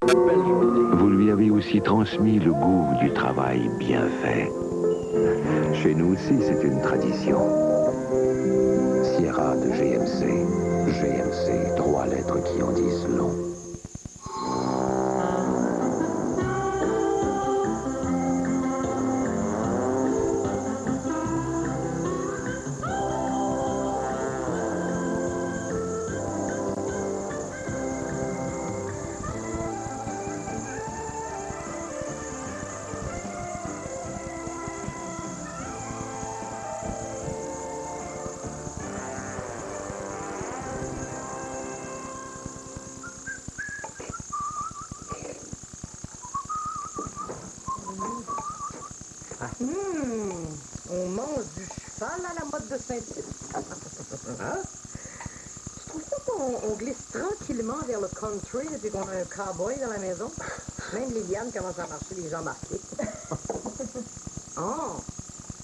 Belle journée. Vous lui avez aussi transmis le goût du travail bien fait. Chez nous aussi, c'est une tradition. Sierra de GMC. GMC, 3 lettres qui en disent long. On mange du cheval à la mode de Saint-Tite. Hein? Je trouve ça qu'on glisse tranquillement vers le country depuis qu'on a un cowboy dans la maison. Même Liliane commence à marcher les jambes marquées. Oh,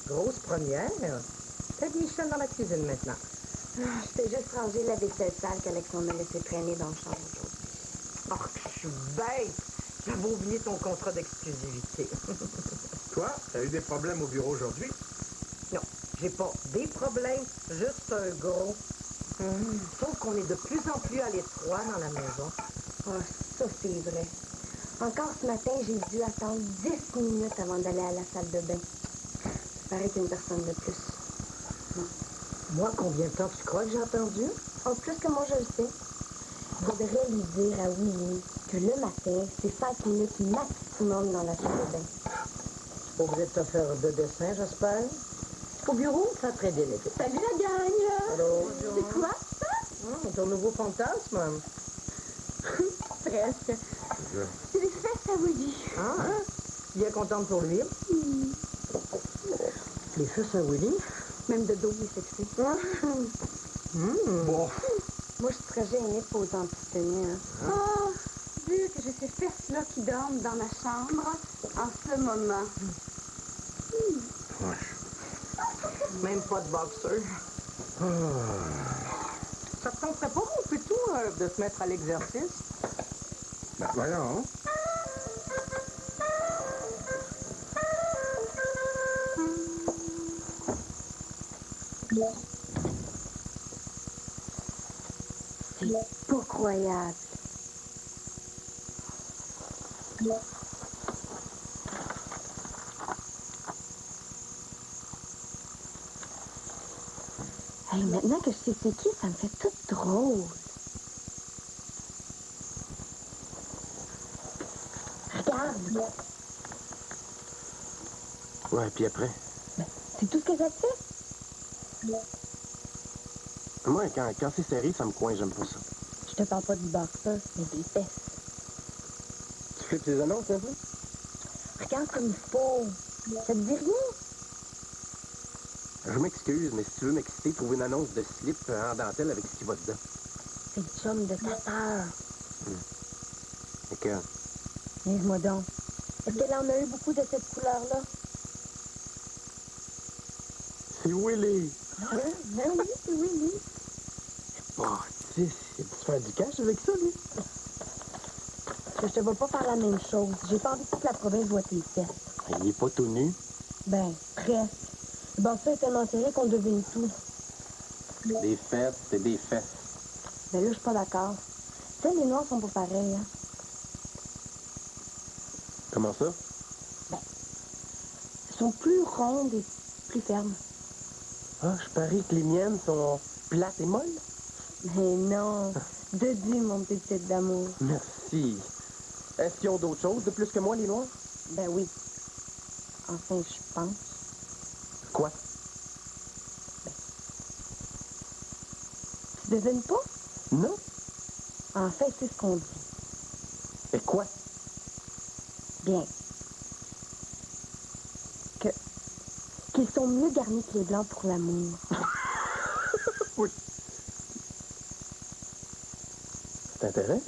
grosse première. Peut-être Michel dans la cuisine maintenant. Je t'ai juste rangé la vaisselle sale qu'Alexandre m'a laissé traîner dans le chambre aujourd'hui. Oh, que je suis bête. J'avais oublié ton contrat d'exclusivité. Toi, t'as eu des problèmes au bureau aujourd'hui? Non, j'ai pas des problèmes, juste un gros. Sauf qu'on est de plus en plus à l'étroit dans la maison. Oh, ça, c'est vrai. Encore ce matin, j'ai dû attendre 10 minutes avant d'aller à la salle de bain. Ça paraît qu'une personne de plus. Non. Moi, combien de temps tu crois que j'ai attendu? Oh, plus que moi, je le sais. Faudrait lui dire à Willy que le matin, c'est 5 minutes maximum dans la salle de bain. Pas obligé de te faire de dessin, j'espère. Au bureau, ça a très bien été. Salut la gang! Allô? C'est quoi ça? Ton nouveau fantasme? Presque. C'est les fesses à Willy. Ah, hein? Bien contente pour lui. Les fesses à Willy? Même de dos, il est sexy. Bon. Moi, je serais gênée de poser en petite tenue. Hein. Oh, vu que j'ai ces fesses-là qui dorment dans ma chambre en ce moment. Ouais. Même pas de boxeur. Ça te tenterait pas, mon plutôt, de se mettre à l'exercice? Ben, voyons. C'est pas croyable. Hey, maintenant que je sais c'est qui, ça me fait tout drôle. Regarde. Ouais, puis après? C'est tout ce que ça te fait? Moi, quand c'est serré, ça me coince, j'aime pas ça. Je te parle pas du boxeur, mais des fesses. Tu fais tes annonces un peu? Regarde comme il faut. Ça te dit rien? Je m'excuse, mais si tu veux m'exciter, trouve une annonce de slip en dentelle avec ce qui va dedans. C'est le chum de ta sœur. Et que... Dis-moi donc. Est-ce qu'elle en a eu beaucoup de cette couleur-là? C'est Willy! Ben oui, c'est Willy. Bon, tu sais, il se faire du cash avec ça, lui. Je te vois pas faire la même chose. J'ai pas envie que toute la province voit tes fesses. Il est pas tout nu. Ben, presque. Le boxeur est tellement serré qu'on devine tout. Des fesses, c'est des fesses. Ben là, je suis pas d'accord. Tu sais, les noirs sont pas pareils, hein. Comment ça? Ils sont plus rondes et plus fermes. Ah, je parie que les miennes sont plates et molles. Mais non. De Dieu, mon petit tête d'amour. Merci. Est-ce qu'ils ont d'autres choses de plus que moi, les noirs? Ben oui. Enfin, je pense. Quoi? Tu devines pas? Non? En fait, c'est ce qu'on dit. Et quoi? Bien. Qu'ils sont mieux garnis que les blancs pour l'amour. Oui. Ça t'intéresse?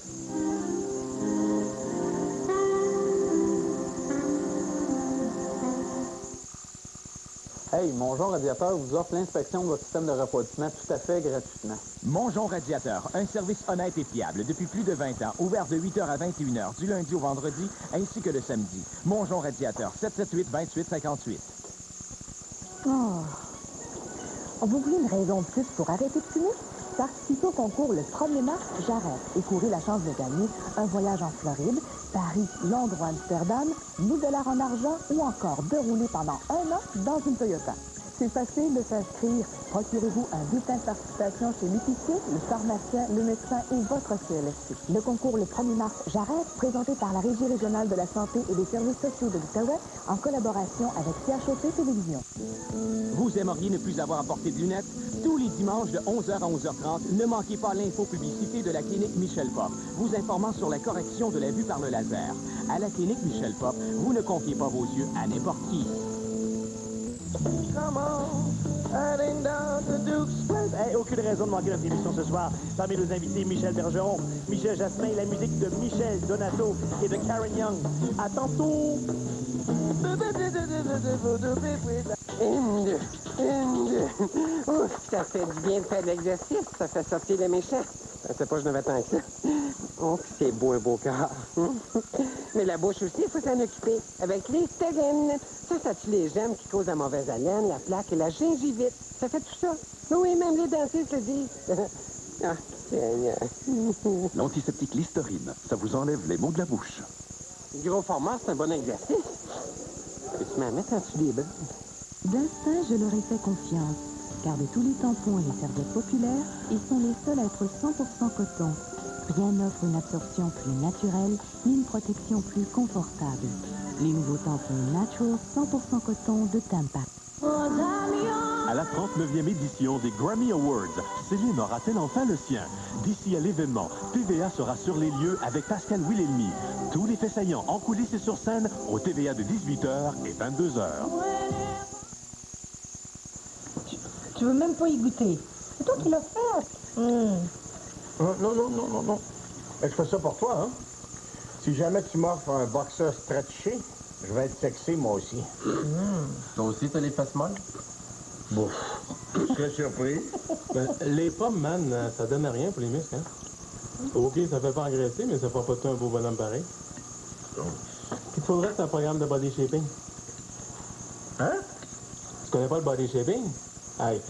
Hey, Mongeon Radiateur vous offre l'inspection de votre système de refroidissement tout à fait gratuitement. Mongeon Radiateur, un service honnête et fiable depuis plus de 20 ans, ouvert de 8h à 21h, du lundi au vendredi, ainsi que le samedi. Mongeon Radiateur, 778-2858. Oh. Vous voulez une raison de plus pour arrêter de fumer? Participez au concours le 1er mars, j'arrête et courez la chance de gagner un voyage en Floride, Paris, Londres ou Amsterdam, 1000 $ en argent ou encore de rouler pendant 1 an dans une Toyota. C'est facile de s'inscrire. Procurez-vous un bulletin de participation chez l'épicier, le pharmacien, le médecin et votre CLSC. Le concours le 1er mars, j'arrête, présenté par la Régie régionale de la santé et des services sociaux de l'Outaouais en collaboration avec CHOP Télévision. Vous aimeriez ne plus avoir à porter de lunettes? Tous les dimanches de 11h à 11h30, ne manquez pas l'info-publicité de la clinique Michel Pop, vous informant sur la correction de la vue par le laser. À la clinique Michel Pop, vous ne confiez pas vos yeux à n'importe qui. Come on, heading down to Duke's Place. Hey, aucune raison de manquer notre émission ce soir. Parmi nos invités, Michel Bergeron, Michel Jasmin et la musique de Michel Donato et de Karen Young. À tantôt! Oh, ça fait du bien de faire de l'exercice. Ça fait sortir les méchants. Je sais pas, je n'avais tant que ça. Oh, c'est beau, un beau corps. Mais la bouche aussi, il faut s'en occuper. Avec les stérines. Ça tue les gemmes qui causent la mauvaise haleine, la plaque et la gingivite. Ça fait tout ça. Oui, même les dentistes le disent. Ah, Seigneur. L'antiseptique Listerine, ça vous enlève les maux de la bouche. Gros format, c'est un bon exercice. Peux-tu m'en mettre en dessous des bras? D'instinct, je leur ai fait confiance, car de tous les tampons et les serviettes populaires, ils sont les seuls à être 100% coton. Rien n'offre une absorption plus naturelle, ni une protection plus confortable. Les nouveaux tampons Natural 100% coton de Tampax. À la 39e édition des Grammy Awards, Céline aura-t-elle enfin le sien? D'ici à l'événement, TVA sera sur les lieux avec Pascal Wilhelmy. Tous les faits saillants en coulisses et sur scène au TVA de 18h et 22h. Tu veux même pas y goûter. C'est toi qui l'as fait. Non. Mais je fais ça pour toi, hein. Si jamais tu m'offres un boxer stretché, je vais être sexy, moi aussi. Toi aussi, t'as les fesses molles? Bon, je serais surpris. Ben, les pommes, man, ça donne rien pour les muscles, hein? OK, ça fait pas engraisser, mais ça fera pas de toi un beau bonhomme pareil. Qu'il te faudrait, c'est un programme de body shaping. Hein? Tu connais pas le body shaping? Hey,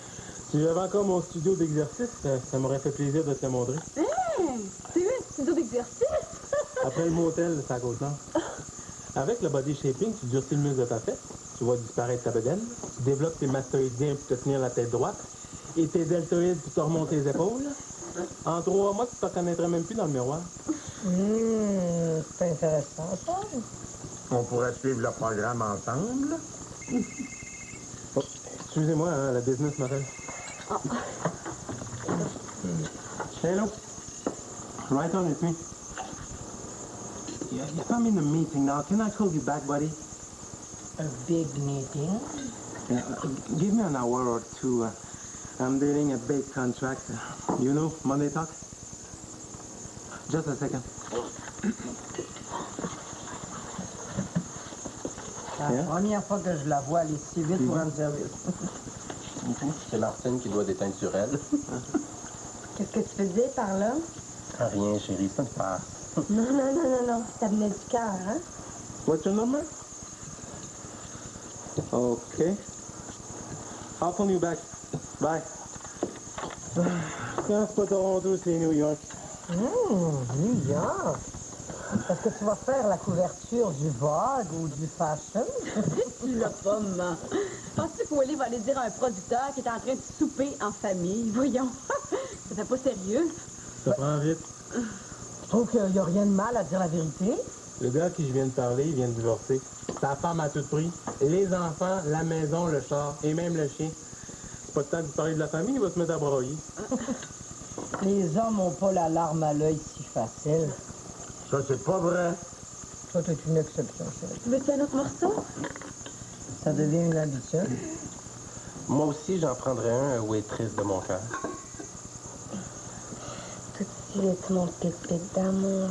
si j'avais encore mon studio d'exercice, ça m'aurait fait plaisir de te le montrer. Hey! C'est vrai, studio d'exercice? Après le motel, c'est à côte nord. Avec le body shaping, tu durcis le muscle de ta tête, tu vois disparaître ta bedaine, tu développes tes mastoïdiens pour te tenir la tête droite, et tes deltoïdes pour te remonter les épaules. En 3 mois, tu te reconnaîtrais même plus dans le miroir. C'est intéressant, ça. On pourrait suivre le programme ensemble. Oh, excusez-moi, hein, la business m'appelle. Oh. Hello. Right on with me. Yeah, I'm in a meeting now. Can I call you back, buddy? A big meeting. Yeah, give me an hour or two. I'm dealing a big contract. You know, Monday Talk? Just a second. La première fois que je la vois aller si vite pour rendre service. C'est Martine qui doit déteindre sur elle. Qu'est-ce que tu faisais par là? Rien, chérie, ça ne passe. Non. Ça venait du cœur, hein? What's your number? Okay. I'll phone you back. Bye. Non, c'est pas Toronto, c'est New York. New York. Est-ce que tu vas faire la couverture du Vogue ou du Fashion? Tu l'as pas, maman. Penses-tu qu'Olly va aller dire à un producteur qui est en train de souper en famille? Voyons. Ça fait pas sérieux. Ça prend vite. Je trouve qu'il n'y a rien de mal à dire la vérité. Le gars à qui je viens de parler, il vient de divorcer. Sa femme a tout pris. Les enfants, la maison, le char et même le chien. C'est pas le temps de parler de la famille, il va se mettre à broyer. Les hommes n'ont pas la larme à l'œil si facile. Ça, c'est pas vrai. Ça, t'es une exception, chérie. Veux-tu un autre morceau? Ça devient une habitude. Moi aussi, j'en prendrais un waitress de mon cœur. Tout de suite, mon pépite d'amour.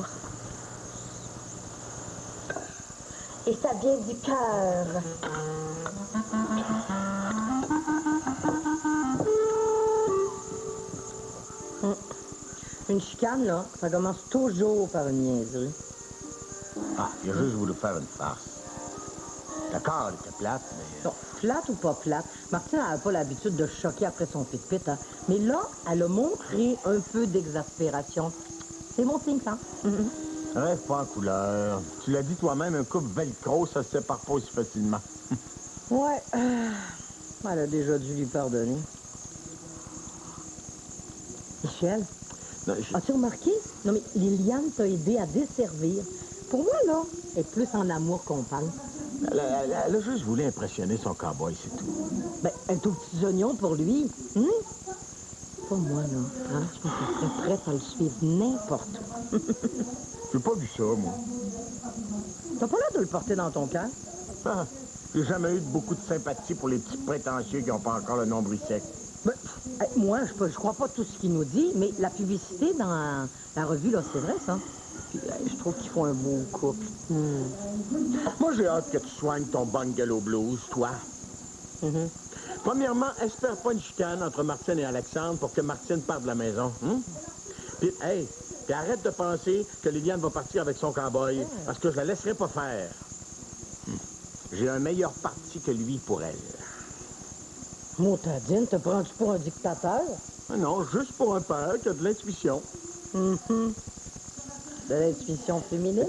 Et ça vient du cœur. Une chicane, là, ça commence toujours par une niaiserie. Ah, il a juste voulu faire une farce. D'accord, elle était plate, mais... Non, plate ou pas plate, Martine n'a pas l'habitude de choquer après son pit-pit, hein. Mais là, elle a montré un peu d'exaspération. C'est mon signe, ça. Rêve pas en couleur. Tu l'as dit toi-même, un couple velcro, ça se sépare pas aussi facilement. Ouais. Elle a déjà dû lui pardonner. Michel, as-tu remarqué? Non, mais Liliane t'a aidé à desservir. Pour moi, là, elle est plus en amour qu'on parle. Elle a juste voulu impressionner son cow-boy, c'est tout. Ben, un tout petit oignon pour lui. Pas moi, là. Hein? Je serais prête à le suivre n'importe où. J'ai pas vu ça, moi. T'as pas l'air de le porter dans ton cœur? Ah, j'ai jamais eu beaucoup de sympathie pour les petits prétentieux qui n'ont pas encore le nombril sec. Ben, moi, je crois pas tout ce qu'il nous dit, mais la publicité dans la revue, là, c'est vrai, ça. Puis, je trouve qu'ils font un beau couple. Moi, j'ai hâte que tu soignes ton bungalow blues, toi. Premièrement, espère pas une chicane entre Martine et Alexandre pour que Martine parte de la maison. Puis, hey, puis arrête de penser que Liliane va partir avec son cow-boy, parce que je la laisserai pas faire. J'ai un meilleur parti que lui pour elle. Montadine, te prends-tu pour un dictateur? Ah non, juste pour un père qui a de l'intuition. De l'intuition féminine?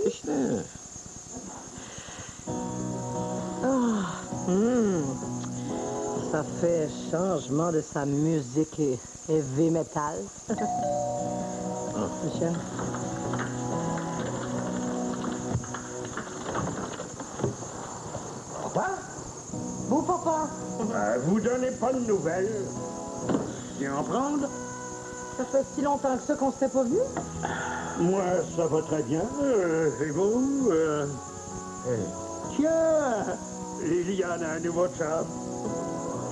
Ça fait changement de sa musique heavy metal. Michel? Papa? Beau papa! Vous donnez pas de nouvelles. Viens en prendre? Ça fait si longtemps que ça qu'on s'était pas vu? Moi, ça va très bien. Et vous? Tiens! Liliane a un nouveau chum.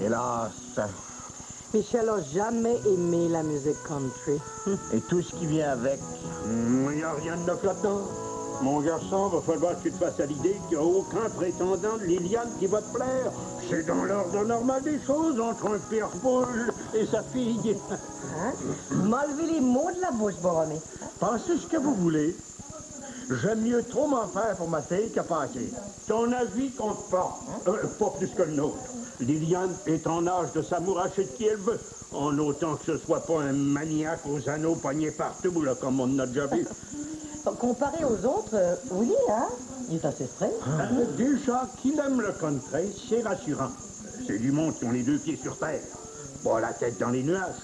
Hélas. Michel a jamais aimé la musique country. Et tout ce qui vient avec. Il n'y a rien de neuf là-dedans. Mon garçon, va falloir que tu te fasses à l'idée qu'il n'y a aucun prétendant de Liliane qui va te plaire. C'est dans l'ordre normal des choses entre un pire-poule et sa fille. Vous m'enlevez les mots de la bouche, Boromé. Pensez ce que vous voulez. J'aime mieux trop m'en faire pour ma fille qu'à passer. Ton avis compte pas. Pas plus que le nôtre. Liliane est en âge de s'amouracher de qui elle veut. En autant que ce soit pas un maniaque aux anneaux pognés partout, là, comme on en a déjà vu. Comparé aux autres, oui, hein? Il est assez frais. Déjà, qu'il aime le country, c'est rassurant. C'est du monde qui ont les deux pieds sur terre. Pas la tête dans les nuages.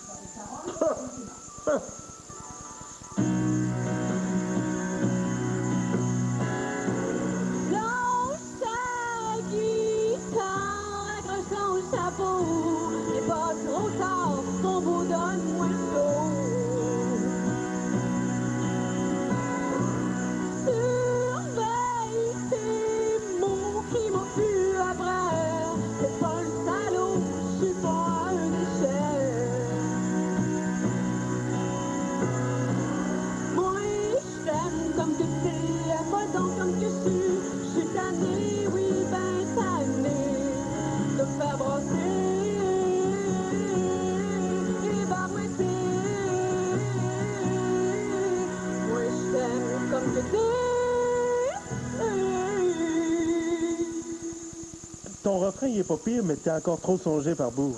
Ton refrain, il est pas pire, mais t'es encore trop songé par bout.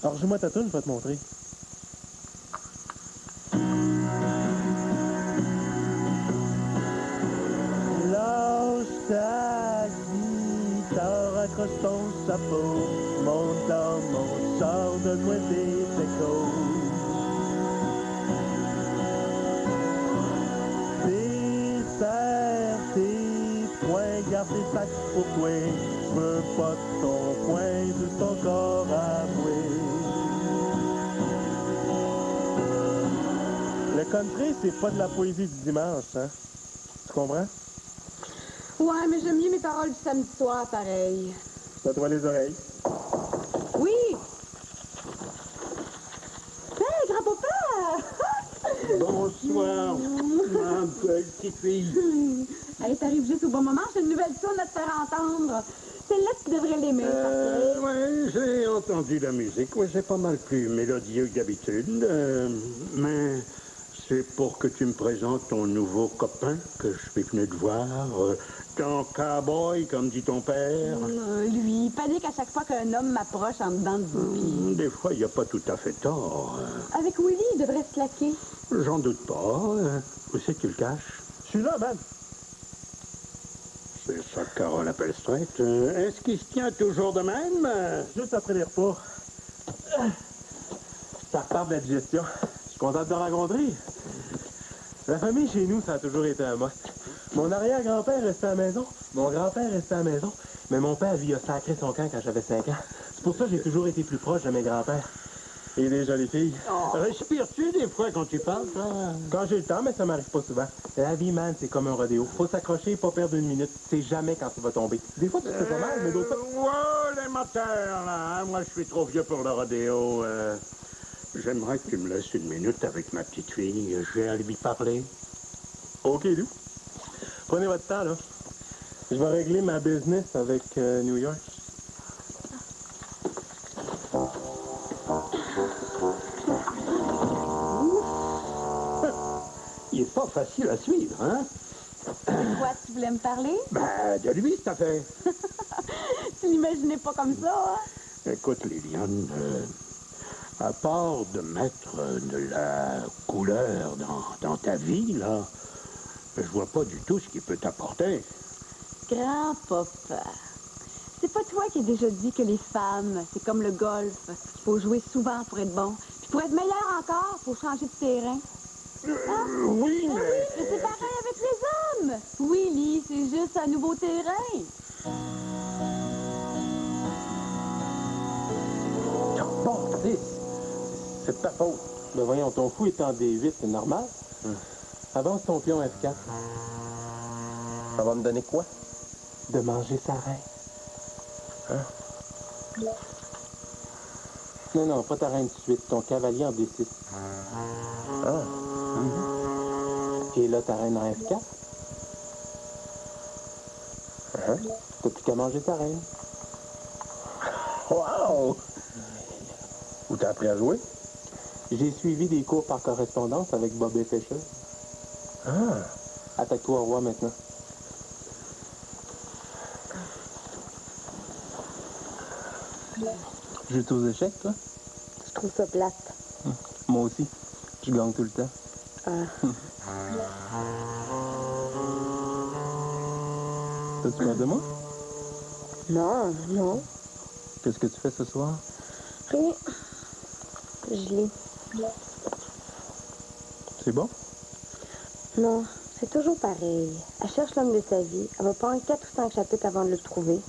Alors, joue-moi ta tune, je vais te montrer. Lâche ta guitare, accroche ton chapeau, monte dans mon char, donne-moi des échos. Desserre tes poings, garde tes sacs pour toi. Je veux pas de ton poing, juste ton corps à moi. Le country, c'est pas de la poésie du dimanche, hein? Tu comprends? Ouais, mais j'aime mieux mes paroles du samedi soir, pareil. C'est à toi les oreilles. Oui! Hey, grand-papa! Bonsoir, ma petite fille. Hey, t'arrives juste au bon moment, j'ai une nouvelle sonne à te faire entendre. Celle-là, tu devrais l'aimer. Oui, j'ai entendu la musique. Oui, c'est pas mal plus mélodieux que d'habitude. Mais C'est pour que tu me présentes ton nouveau copain que je vais venir te voir. Ton cowboy, comme dit ton père. Lui, il panique à chaque fois qu'un homme m'approche en dedans de 10 pieds. Des fois, il n'y a pas tout à fait tort. Avec Willy, il devrait se claquer. J'en doute pas. Où c'est que tu le caches? Je suis là, man. C'est ça que Carole appelle straight. Est-ce qu'il se tient toujours de même? Juste après les repas. Ça repart de la digestion. Je suis content de te rencontrer. La famille chez nous, ça a toujours été un must. Mon arrière-grand-père restait à la maison, mon grand-père restait à la maison, mais mon père, lui, a sacré son camp quand j'avais 5 ans. C'est pour ça que j'ai toujours été plus proche de mes grands-pères. Et des jolies filles. Respires-tu des fois quand tu parles, toi? Quand j'ai le temps, mais ça m'arrive pas souvent. La vie, man, c'est comme un rodéo. Faut s'accrocher et pas perdre une minute. C'est jamais quand tu vas tomber. Des fois, tu te fais pas mal, mais d'autres fois... Ouais, les moteurs, là. Moi, je suis trop vieux pour le rodéo. J'aimerais que tu me laisses une minute avec ma petite fille. J'ai à lui parler. OK, Lou. Prenez votre temps, là. Je vais régler ma business avec New York. Il est pas facile à suivre, hein? Quoi, tu voulais me parler? Ben, de lui, cette affaire. Tu l'imaginais pas comme ça, hein? Écoute, Liliane, à part de mettre de la couleur dans ta vie, là, je vois pas du tout ce qu'il peut t'apporter. Grand-papa, c'est pas toi qui as déjà dit que les femmes, c'est comme le golf. Il faut jouer souvent pour être bon. Puis pour être meilleur encore, il faut changer de terrain. Hein? Oui, mais... Mais c'est pareil avec les hommes. Oui, Lee, c'est juste un nouveau terrain. Bon, c'est de ta faute. Mais voyons, ton fou est en D8, c'est normal. Avance ton pion F4. Ça va me donner quoi? De manger sa reine. Hein? Non, pas ta reine tout de suite. Ton cavalier en D6. Ah. Et là, ta reine en F4. Hein? T'as plus qu'à manger ta reine. Wow! Où t'as appris à jouer? J'ai suivi des cours par correspondance avec Bobby Fischer. Ah! Attaque-toi au roi maintenant. Joues aux échecs, toi? Je trouve ça plate. Moi aussi. Je gagne tout le temps. T'as-tu peur de moi? Non, non. Qu'est-ce que tu fais ce soir? Rien. Je lis. C'est bon? Non, c'est toujours pareil. Elle cherche l'homme de sa vie. Elle va prendre 4 ou 5 chapitres avant de le trouver.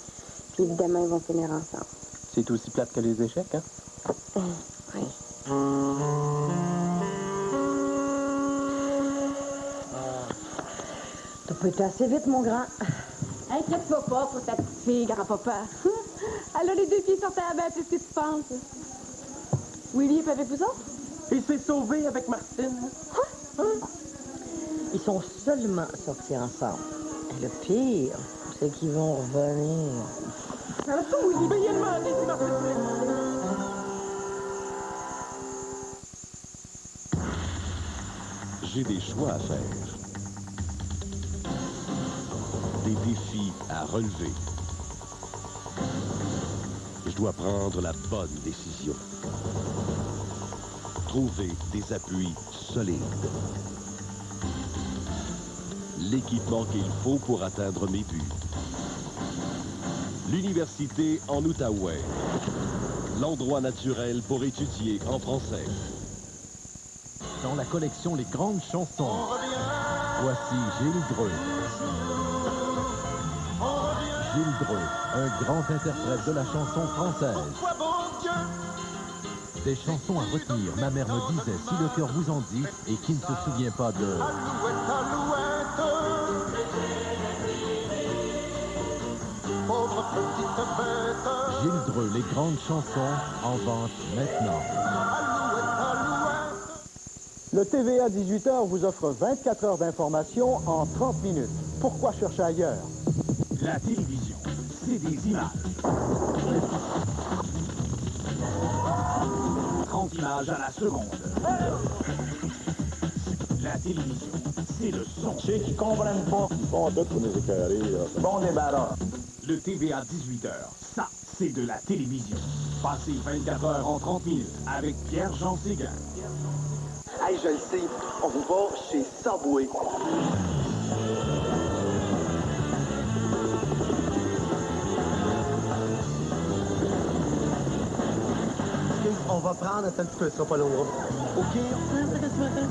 Puis évidemment, ils vont finir ensemble. C'est aussi plate que les échecs, hein? Oui. T'as pas été assez vite, mon grand. Inquiète-toi pas pour ta petite fille, grand-papa. Elle a les 2 pieds sur terre, ben plus que tu penses. Willy est pas avec vous autres? Il s'est sauvé avec Martine. Ils sont seulement sortis ensemble. Et le pire, c'est qu'ils vont revenir. Oui, mais il a demandé si Martine... J'ai des choix à faire. Des défis à relever. Je dois prendre la bonne décision. Trouver des appuis solides. L'équipement qu'il faut pour atteindre mes buts. L'université en Outaouais. L'endroit naturel pour étudier en français. Dans la collection Les Grandes Chansons, voici Gilles Dreux. Gilles Dreux, un grand interprète de la chanson française. Des chansons à retenir, ma mère me disait, si le cœur vous en dit, et qui ne se souvient pas de... Gilles Dreux, Les Grandes Chansons, en vente maintenant. Le TVA 18h vous offre 24 heures d'information en 30 minutes. Pourquoi chercher ailleurs? La télévision, c'est des images. 30 images à la seconde. La télévision, c'est le son. Ceux qui comprennent pas, ils font tout pour nous écœurer. Bon débarras. Le TVA 18h, ça, c'est de la télévision. Passez 24 heures en 30 minutes avec Pierre-Jean Séguin. Hey, je le sais, on va chez Subway. On va prendre un petit peu, ça sera pas long. OK, on fait ce matin.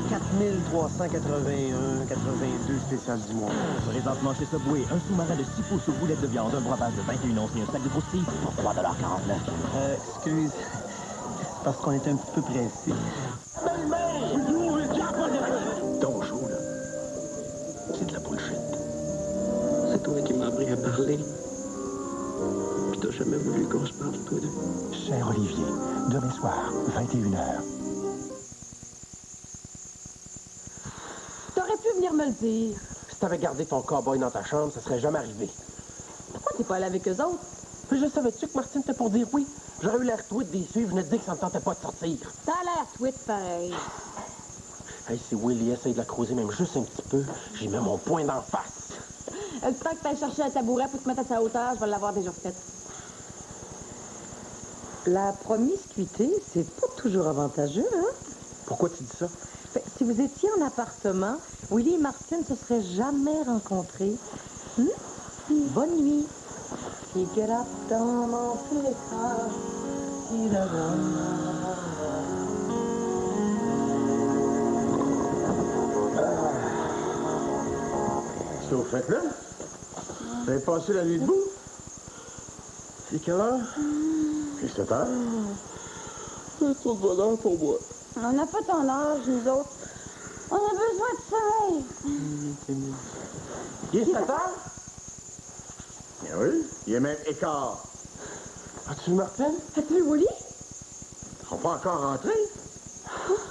4381, 82 spécial du mois. Présentement chez Subway, un sous-marin de 6 pouces aux boulettes de viande, un breuvage de 21 onces et un sac de croustilles pour 3,49 $. Excuse, parce qu'on est un petit peu pressé. Ton show, là, c'est de la bullshit. C'est toi qui m'as appris à parler. Puis t'as jamais voulu qu'on se parle, toi deux. Cher Olivier, demain soir, 21h. T'aurais pu venir me le dire. Si t'avais gardé ton cow-boy dans ta chambre, ça serait jamais arrivé. Pourquoi t'es pas allé avec eux autres? Puis je savais-tu que Martine était pour dire oui? J'aurais eu l'air tweet des suivre, venait de dire que ça ne tentait pas de sortir. T'as l'air tweet pareil. Hey, si Willie essaye de la creuser même juste un petit peu, j'y mets mon poing d'en face. Le temps que t'ailles chercher un tabouret pour te mettre à sa hauteur, je vais l'avoir déjà faite. La promiscuité, c'est pas toujours avantageux, hein? Pourquoi tu dis ça? Ben, si vous étiez en appartement, Willie et Martine se seraient jamais rencontrés. Bonne nuit. Pick it up dans mon pétard. Qu'est-ce que vous faites là? Vous avez passé la nuit debout? C'est quelle heure? C'est 7 heures. C'est trop de bonheur pour moi. On n'a pas ton âge, nous autres. On a besoin de sommeil. Il est 7 heures? Eh oui, il est même écart. As-tu vu Martine? As-tu vu Willie? Ils sont pas encore rentrés.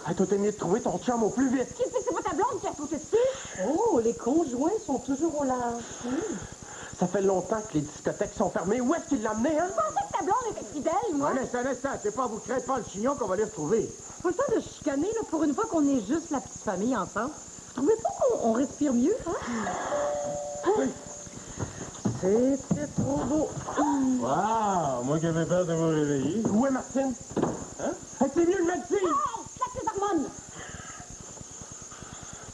Hey, toi, t'es mieux de trouver ton chum au plus vite. Qu'est-ce que c'est pas ta blonde qui a sauté dessus? Oh, les conjoints sont toujours au large. Ça fait longtemps que les discothèques sont fermées. Où est-ce qu'il l'a amené, hein? Je pensais que ta blonde était fidèle, moi. Un instant, c'est pas vous créez pas le chignon qu'on va les retrouver. Pas le temps de chicaner, là, pour une fois qu'on est juste la petite famille ensemble. Vous trouvez pas qu'on respire mieux, hein? Oui. C'était trop beau. Wow! Moi qui avais peur de vous réveiller. Où est Martine? Hein? Hey, c'est mieux le médecin! Oh, claque les hormones!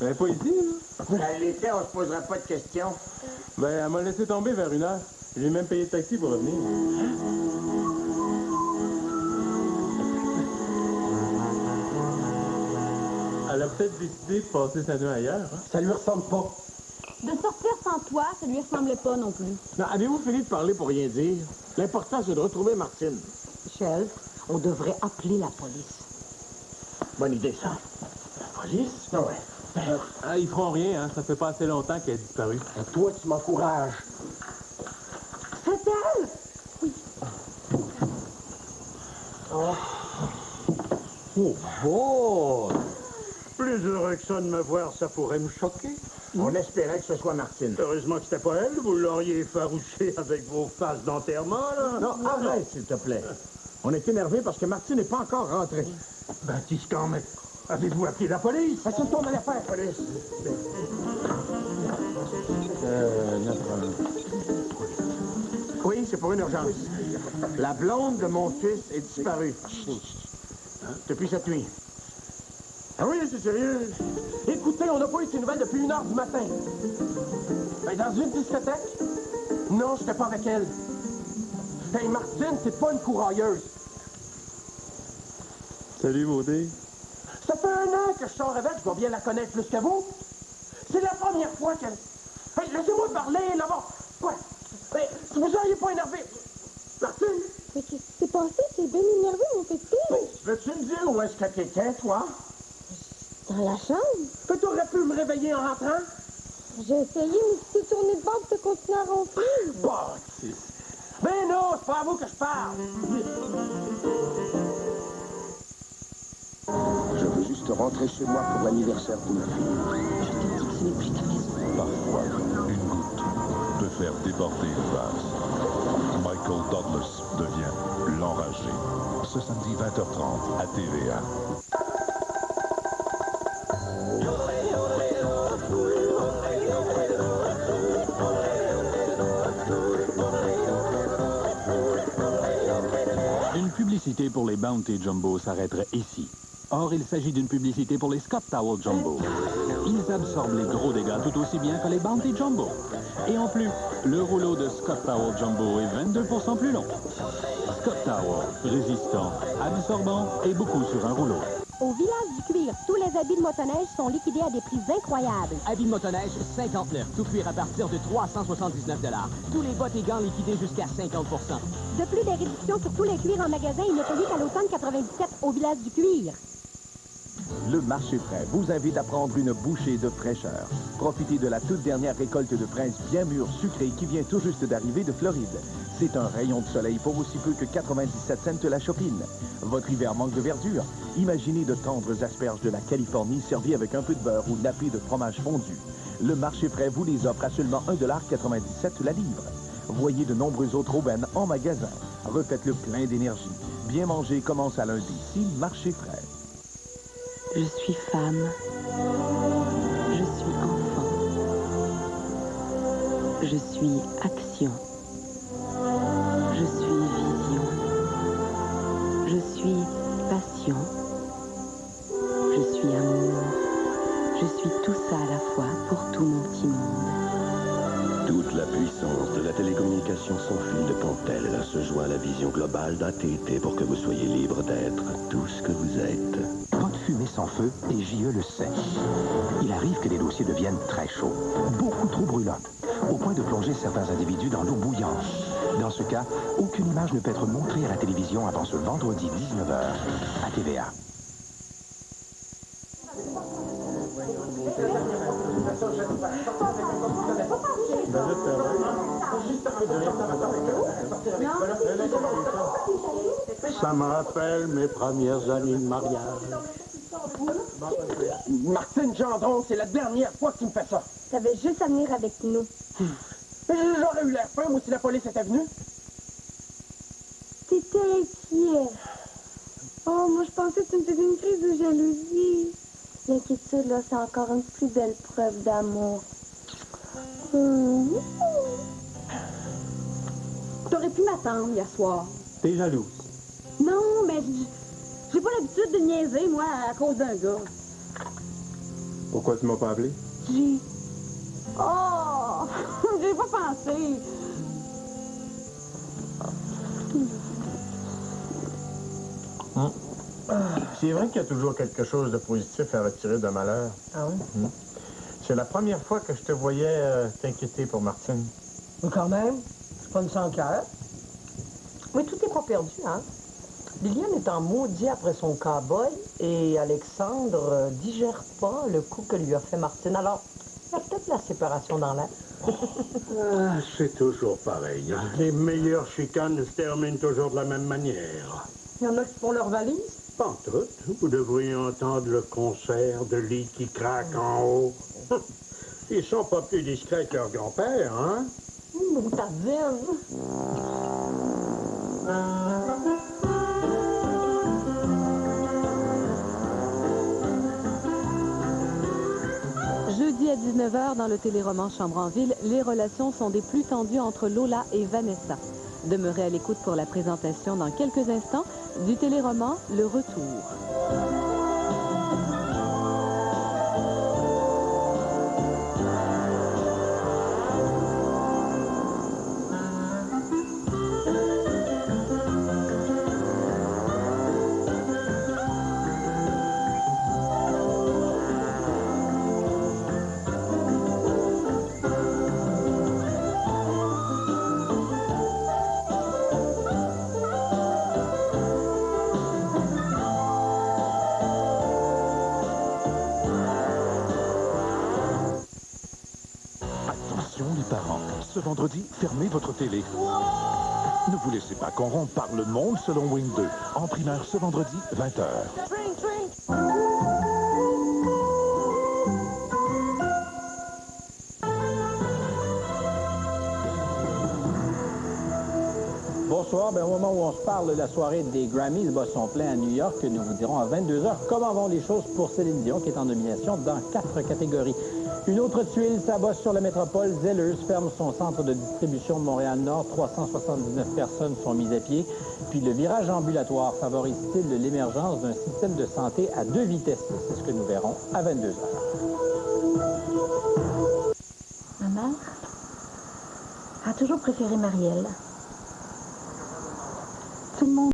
Elle est pas ici, là? Si elle l'était, on se poserait pas de questions. Ben, elle m'a laissé tomber vers 1h. J'ai même payé le taxi pour revenir. Elle a peut-être décidé de passer sa nuit ailleurs. Hein? Ça lui ressemble pas. De sortir sans toi, ça lui ressemblait pas non plus. Non, avez-vous fini de parler pour rien dire? L'important, c'est de retrouver Martine. Michel, on devrait appeler la police. Bonne idée, ça. La police? Ah ouais. Ils feront rien, hein. Ça fait pas assez longtemps qu'elle est disparue. Et toi, tu m'encourages. C'est elle? Oui. Oh, oh! Plus heureux que ça de me voir, ça pourrait me choquer. On espérait que ce soit Martine. Heureusement que c'était pas elle. Vous l'auriez effarouché avec vos faces d'enterrement, là. Non, arrête, s'il te plaît. On est énervé parce que Martine n'est pas encore rentrée. Baptiste, quand même. Avez-vous appelé la police? C'est ce qu'on allait faire. Police. Oui, c'est pour une urgence. La blonde de mon fils est disparue. Depuis cette nuit. Ah oui, c'est sérieux. Écoutez, on n'a pas eu ces nouvelles depuis 1h du matin. Ben, dans une discothèque? Non, j'étais pas avec elle. Hey, Martine, c'est pas une courailleuse. Salut, Maudé. Ça fait 1 an que je sors avec, je dois bien la connaître plus que vous. C'est la première fois qu'elle... Hey, laissez-moi parler, là-bas. Ouais. Hey, vous seriez pas énervé. Martine? Mais qu'est-ce qui s'est passé? T'es bien énervé, mon petit. Veux-tu me dire où est-ce que t'étais, toi? Dans la chambre? Que t'aurais pu me réveiller en rentrant? J'ai essayé, mais tu t'es tourné de bord pour te continuer à ronfler. Bâtisse. Ben non, c'est pas à vous que je parle. Je veux juste rentrer chez moi pour l'anniversaire de ma fille. Je t'ai dit que ce n'est plus ta maison. Parfois, une goutte peut faire déborder le vase. Michael Douglas devient l'enragé. Ce samedi 20h30 à TVA. publicité pour les Bounty Jumbo s'arrêterait ici. Or, il s'agit d'une publicité pour les Scott Towel Jumbo. Ils absorbent les gros dégâts tout aussi bien que les Bounty Jumbo. Et en plus, le rouleau de Scott Towel Jumbo est 22% plus long. Scott Towel, résistant, absorbant et beaucoup sur un rouleau. Au village du cuir, tous les habits de motoneige sont liquidés à des prix incroyables. Habits de motoneige, 59. Tout cuir à partir de 379 $. Tous les bottes et gants liquidés jusqu'à 50 %. De plus, des réductions sur tous les cuirs en magasin, il ne payé qu'à l'automne 97 au village du cuir. Le marché frais vous invite à prendre une bouchée de fraîcheur. Profitez de la toute dernière récolte de fraises bien mûres sucrées qui vient tout juste d'arriver de Floride. C'est un rayon de soleil pour aussi peu que 97 cents la chopine. Votre hiver manque de verdure? Imaginez de tendres asperges de la Californie servies avec un peu de beurre ou nappées de fromage fondu. Le marché frais vous les offre à seulement 1,97 $ la livre. Voyez de nombreuses autres aubaines en magasin. Refaites-le plein d'énergie. Bien manger commence à lundi. Si marché frais. Je suis femme. Je suis enfant. Je suis action. Je suis vision. Je suis passion. Je suis amour. Je suis tout ça à la fois pour tout mon petit monde. Toute la puissance de la télécommunication sans fil de Cantel se joint à la vision globale d'AT&T pour que vous soyez libre d'être tout ce que vous êtes. Pas de fumée sans feu, et JE le sait. Il arrive que les dossiers deviennent très chauds, beaucoup trop brûlantes, au point de plonger certains individus dans l'eau bouillante. Dans ce cas, aucune image ne peut être montrée à la télévision avant ce vendredi 19h à TVA. Ça me rappelle mes premières années de mariage. Martine Gendron, c'est la dernière fois que tu me fais ça. T'avais juste à venir avec nous. J'aurais eu l'air fin, moi, si la police était venue. T'étais inquiet. Oh, moi, je pensais que tu me faisais une crise de jalousie. L'inquiétude, là, c'est encore une plus belle preuve d'amour. T'aurais pu m'attendre hier soir. T'es jalouse. Non, mais j'ai pas l'habitude de niaiser, moi, à cause d'un gars. Pourquoi tu m'as pas appelé? Oh! J'ai pas pensé. C'est vrai qu'il y a toujours quelque chose de positif à retirer de malheur. Ah oui? C'est la première fois que je te voyais t'inquiéter pour Martine. Mais quand même, c'est pas une sans cœur. Mais tout n'est pas perdu, hein? Liliane est en maudit après son cow-boy et Alexandre digère pas le coup que lui a fait Martine. Alors, il y a peut-être la séparation dans l'air. Ah, c'est toujours pareil. Les meilleures chicanes se terminent toujours de la même manière. Il y en a qui font leur valise. Pas en tout. Vous devriez entendre le concert de lit qui craque en haut. Ils sont pas plus discrets que leur grand-père, hein? Jeudi à 19h, dans le téléroman Chambre en ville, les relations sont des plus tendues entre Lola et Vanessa. Demeurez à l'écoute pour la présentation dans quelques instants du téléroman Le Retour. Ce vendredi, fermez votre télé. Ne vous laissez pas corrompre par le monde selon Wing 2. En primaire ce vendredi, 20h. Bonsoir. Au moment où on se parle, la soirée des Grammys bat son plein à New York. Nous vous dirons à 22h comment vont les choses pour Céline Dion, qui est en nomination dans 4 catégories. Une autre tuile s'abosse sur la métropole. Zellers ferme son centre de distribution de Montréal-Nord. 379 personnes sont mises à pied. Puis le virage ambulatoire favorise-t-il l'émergence d'un système de santé à 2 vitesses? C'est ce que nous verrons à 22 heures. Ma mère a toujours préféré Marielle. Tout le monde